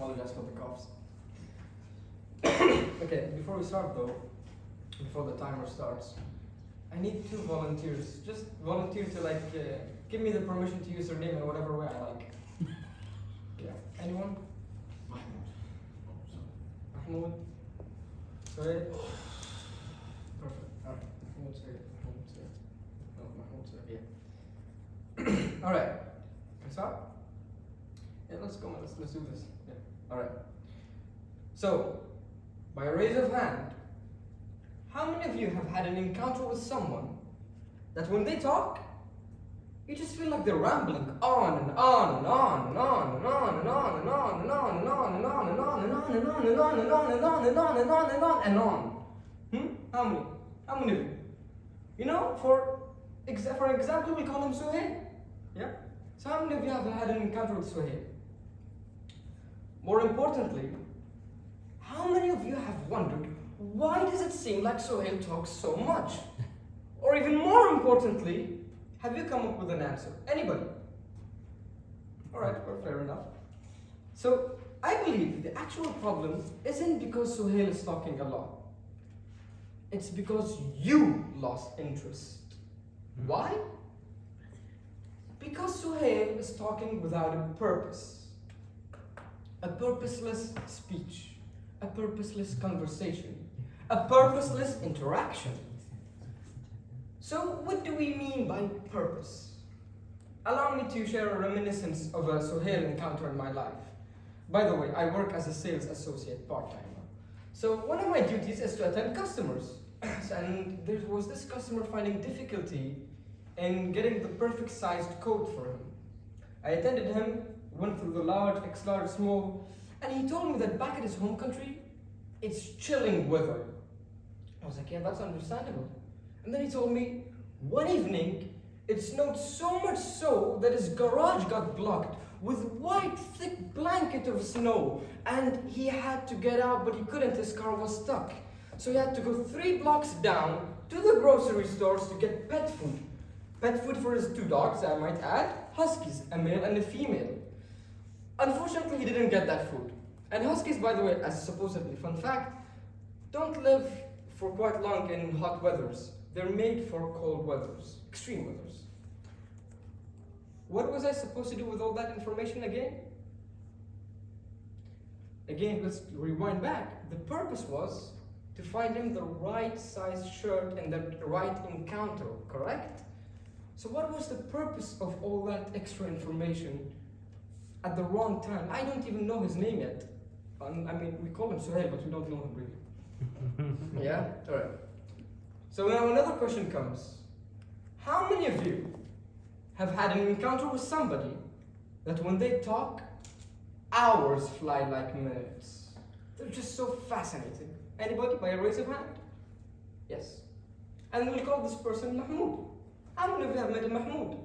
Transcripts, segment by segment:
apologize for the coughs. Okay, before we start though, before the timer starts, I need 2 volunteers. Just volunteer to give me the permission to use their name in whatever way I like. Yeah. Anyone? Mahmoud. Sorry. Perfect. Alright. Mahmoud Sayed. Mahmoud Sayed. No, Mahmoud Sayed. Yeah. Alright. Can I start? Yeah, let's go. Let's do this. Yeah. Alright. So, by a raise of hand, how many of you have had an encounter with someone that when they talk, you just feel like they're rambling on and on and on and on and on and on and on and on and on and on and on and on and on and on and on and on and on and on and on and on? How many? How many of you? You know, for example, we call him Suhail. Yeah? So how many of you have had an encounter with Suhail? More importantly, how many of you have wondered, why does it seem like Suhail talks so much? Or even more importantly, have you come up with an answer? Anybody? Alright, well, fair enough. So, I believe the actual problem isn't because Suhail is talking a lot. It's because you lost interest. Why? Because Suhail is talking without a purpose. A purposeless speech. A purposeless conversation. A purposeless interaction. So what do we mean by purpose? Allow me to share a reminiscence of a Suhail encounter in my life. By the way, I work as a sales associate part-time. So one of my duties is to attend customers. And there was this customer finding difficulty in getting the perfect sized coat for him. I attended him, went through the large, X-large, small, and he told me that back in his home country, it's chilling weather. I was like, yeah, that's understandable. And then he told me, one evening, it snowed so much so that his garage got blocked with white, thick blanket of snow. And he had to get out, but he couldn't, his car was stuck. So he had to go 3 blocks down to the grocery stores to get pet food. Pet food for his 2 dogs, I might add, huskies, a male and a female. Unfortunately, he didn't get that food. And huskies, by the way, as supposedly fun fact, don't live for quite long in hot weathers. They're made for cold weathers, extreme weathers. What was I supposed to do with all that information again? Again, let's rewind back. The purpose was to find him the right size shirt and the right encounter, correct? So what was the purpose of all that extra information at the wrong time? I don't even know his name yet. I mean, we call him Suhail, but we don't know him really. Yeah? Alright. So now another question comes. How many of you have had an encounter with somebody that when they talk, hours fly like minutes? They're just so fascinating. Anybody by a raise of hand? Yes. And we'll call this person Mahmoud. How many of you have met a Mahmoud?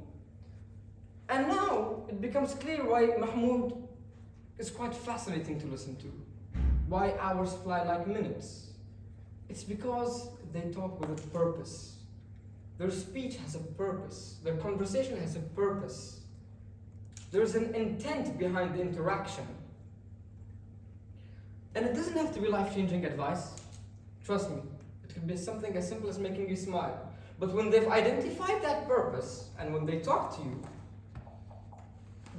And now it becomes clear why Mahmoud is quite fascinating to listen to. Why hours fly like minutes. It's because they talk with a purpose. Their speech has a purpose. Their conversation has a purpose. There's an intent behind the interaction. And it doesn't have to be life-changing advice. Trust me, it can be something as simple as making you smile. But when they've identified that purpose, and when they talk to you,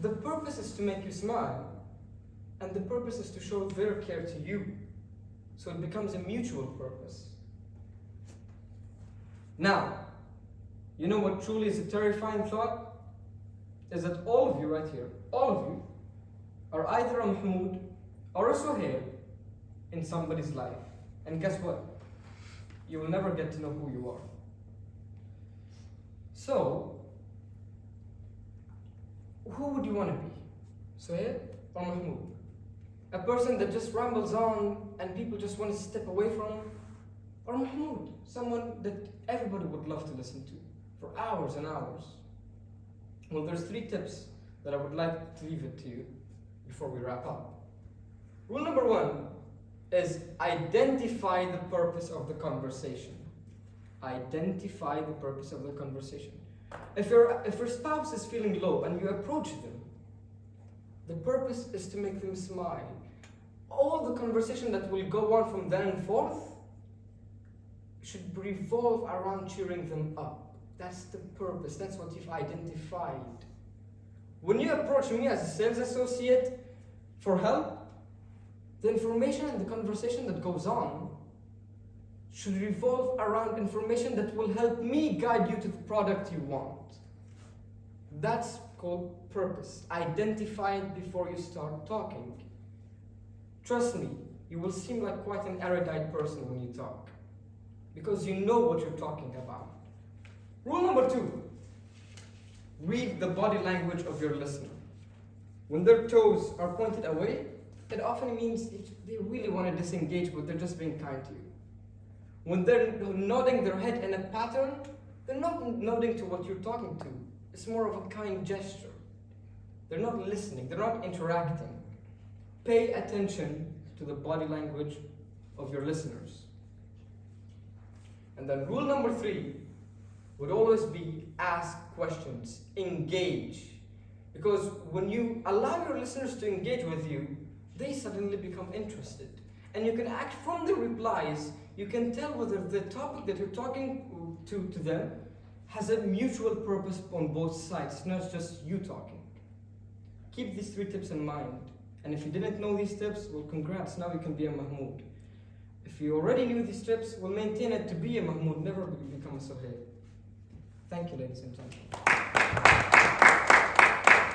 the purpose is to make you smile, and the purpose is to show their care to you. So it becomes a mutual purpose. Now, you know what truly is a terrifying thought? Is that all of you right here, all of you, are either a Mahmoud or a Suhail in somebody's life. And guess what? You will never get to know who you are. So, who would you want to be? Suhail or Mahmoud? A person that just rambles on and people just want to step away from? Or Mahmoud, someone that everybody would love to listen to for hours and hours? Well, there's 3 tips that I would like to leave it to you before we wrap up. Rule number 1 is identify the purpose of the conversation. Identify the purpose of the conversation. If your spouse is feeling low and you approach them, The purpose is to make them smile. All the conversation that will go on from then and forth should revolve around cheering them up. That's the purpose. That's what you've identified. When you approach me as a sales associate for help, the information and the conversation that goes on should revolve around information that will help me guide you to the product you want. That's called purpose. Identify it before you start talking. Trust me, you will seem like quite an erudite person when you talk, because you know what you're talking about. Rule number 2, read the body language of your listener. When their toes are pointed away, it often means they really want to disengage, but they're just being kind to you. When they're nodding their head in a pattern, they're not nodding to what you're talking to. It's more of a kind gesture. They're not listening, they're not interacting. Pay attention to the body language of your listeners. And then rule number 3 would always be ask questions, engage. Because when you allow your listeners to engage with you, they suddenly become interested. And you can act from the replies, you can tell whether the topic that you're talking to them has a mutual purpose on both sides. It's not just you talking. Keep these 3 tips in mind. And if you didn't know these tips, well, congrats, now you can be a Mahmoud. If you already knew these tips, well, maintain it to be a Mahmoud, never become a Suhail. Thank you, ladies and gentlemen.